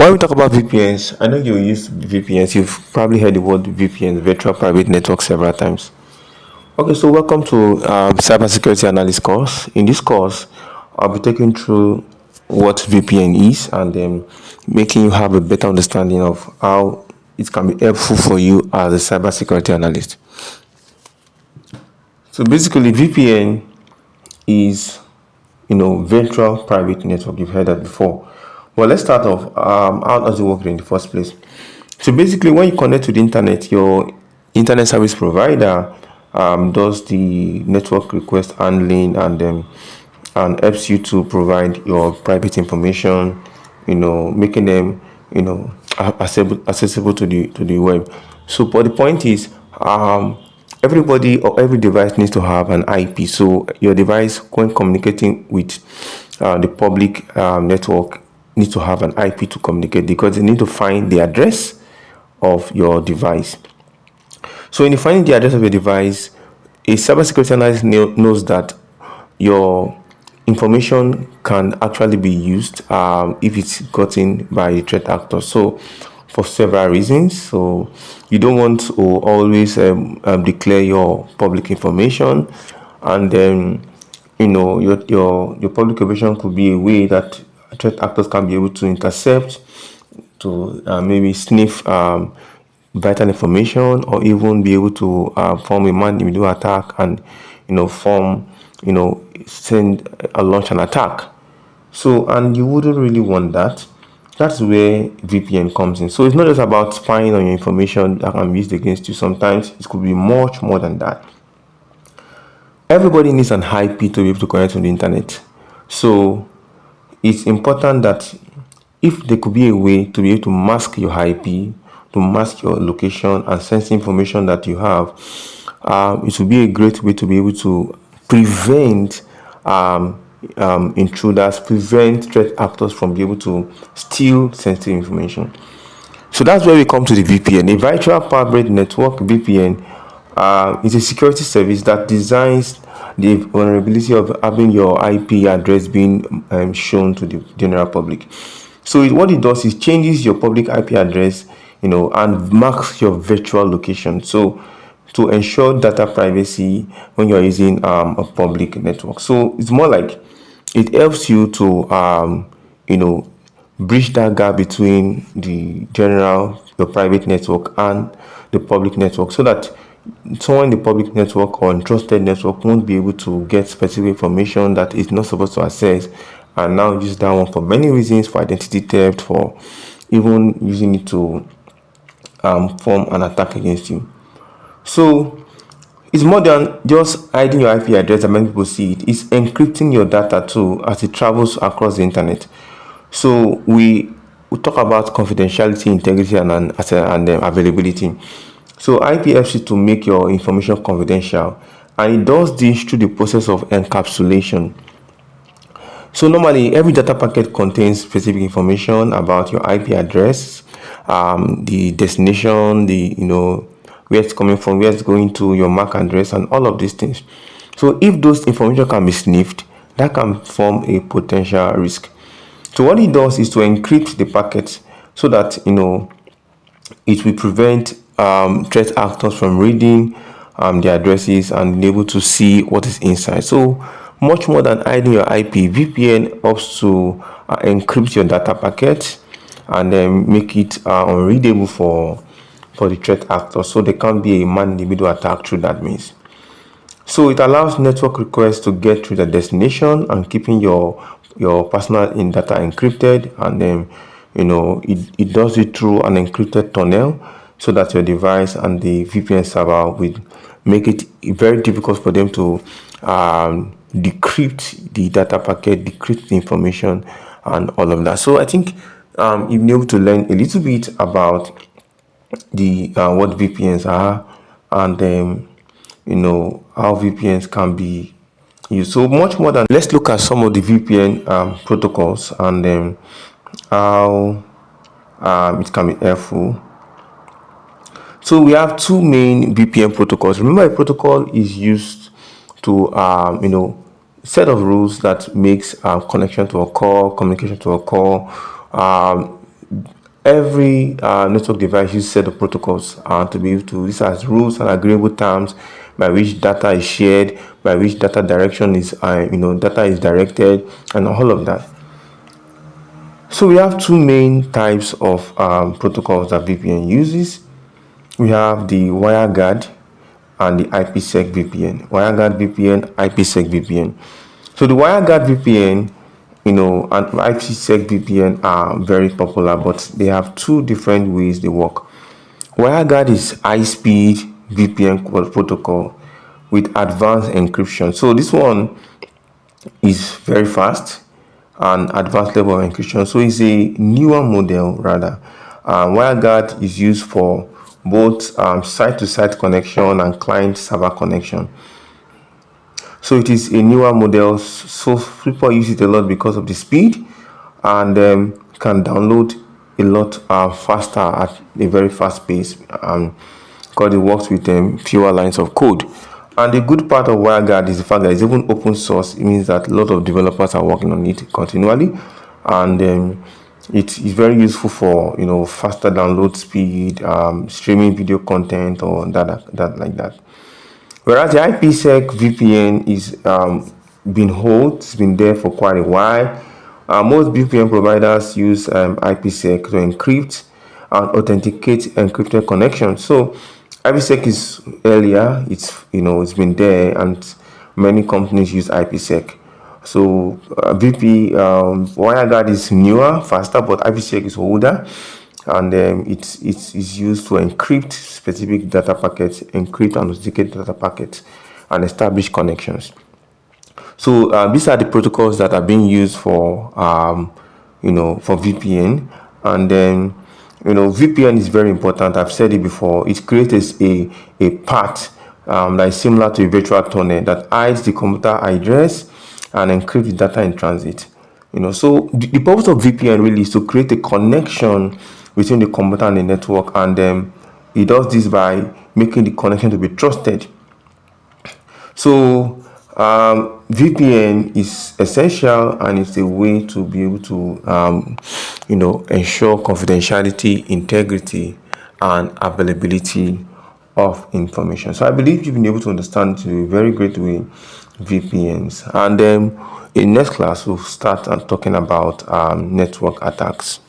When we talk about VPNs, I know you use VPNs. You've probably heard the word VPN, virtual private network, several times. Okay, so welcome to cybersecurity analyst course. In this course, I'll be taking through what VPN is and then making you have a better understanding of how it can be helpful for you as a cybersecurity analyst. So basically, VPN is virtual private network. You've heard that before. Well, let's start off. How does it work in the first place? So basically, when you connect to the internet, your internet service provider does the network request handling and helps you to provide your private information, making them accessible to the web. So, but the point is, everybody or every device needs to have an IP. So your device, when communicating with the public network, needs to have an IP to communicate because they need to find the address of your device. So in finding the address of your device, a cybersecurity analyst knows that your information can actually be used if it's gotten by a threat actor. So for several reasons. So you don't want to always declare your public information, and then your public information could be a way that threat actors can be able to intercept, to maybe sniff vital information, or even be able to form a man-in-the-middle attack and send a launch an attack. So, and you wouldn't really want that. That's where VPN comes in. So it's not just about spying on your information that can be used against you. Sometimes it could be much more than that. Everybody needs an IP to be able to connect to the internet. So it's important that if there could be a way to be able to mask your IP, to mask your location and sense information that you have, it would be a great way to be able to prevent intruders, prevent threat actors from being able to steal sensitive information. So that's where we come to the VPN. A virtual private network, VPN, is a security service that designs the vulnerability of having your IP address being shown to the general public. So what it does is changes your public IP address, and marks your virtual location. So to ensure data privacy when you're using a public network. So it's more like it helps you to bridge that gap between your private network and the public network, so that someone in the public network or trusted network won't be able to get specific information that it's not supposed to access, and now use that one for many reasons, for identity theft, for even using it to form an attack against you. So it's more than just hiding your IP address that many people see it. It's encrypting your data too as it travels across the internet. So we talk about confidentiality, integrity, and availability. So IP helps you to make your information confidential, and it does this through the process of encapsulation. So normally, every data packet contains specific information about your IP address, the destination, where it's coming from, where it's going to, your MAC address, and all of these things. So if those information can be sniffed, that can form a potential risk. So what it does is to encrypt the packets so that it will prevent threat actors from reading the addresses and being able to see what is inside. So much more than hiding your IP, VPN helps to encrypt your data packets and then make it unreadable for the threat actors, so there can't be a man-in-the-middle attack through that means. So it allows network requests to get through the destination and keeping your personal data encrypted, and then it does it through an encrypted tunnel, so that your device and the VPN server will make it very difficult for them to decrypt the data packet, decrypt the information, and all of that. So I think you've been able to learn a little bit about the what VPNs are, and how VPNs can be used. So much more than, let's look at some of the VPN protocols and how it can be helpful. So we have two main VPN protocols. Remember, a protocol is used to set of rules that makes connection to occur, communication to occur, every network device uses set of protocols to be able to, these are rules and agreeable terms by which data is shared, by which data direction is data is directed, and all of that. So we have two main types of protocols that VPN uses. We have the WireGuard and the IPsec VPN. WireGuard VPN, IPsec VPN. So the WireGuard VPN, and IPsec VPN are very popular, but they have two different ways they work. WireGuard is high-speed VPN protocol with advanced encryption. So this one is very fast and advanced level of encryption. So it's a newer model rather. WireGuard is used for both site-to-site connection and client-server connection. So it is a newer model. So people use it a lot because of the speed, and can download a lot faster at a very fast pace, because it works with fewer lines of code. And the good part of WireGuard is the fact that it's even open source. It means that a lot of developers are working on it continually, and it is very useful for faster download speed, streaming video content, or that like that. Whereas the IPsec VPN is it's been there for quite a while. Most VPN providers use IPsec to encrypt and authenticate encrypted connections. So IPsec is earlier. It's been there, and many companies use IPsec. So WireGuard is newer, faster, but IPsec is older, and it's used to encrypt specific data packets, encrypt and authenticate data packets, and establish connections. So these are the protocols that are being used for for VPN. And then VPN is very important. I've said it before. It creates a path that is similar to a virtual tunnel that hides the computer address and encrypts the data in transit. So the purpose of VPN really is to create a connection between the computer and the network, and it does this by making the connection to be trusted. So VPN is essential, and it's a way to be able to ensure confidentiality, integrity, and availability of information. So I believe you've been able to understand in a very great way VPNs. And in next class we'll start talking about network attacks.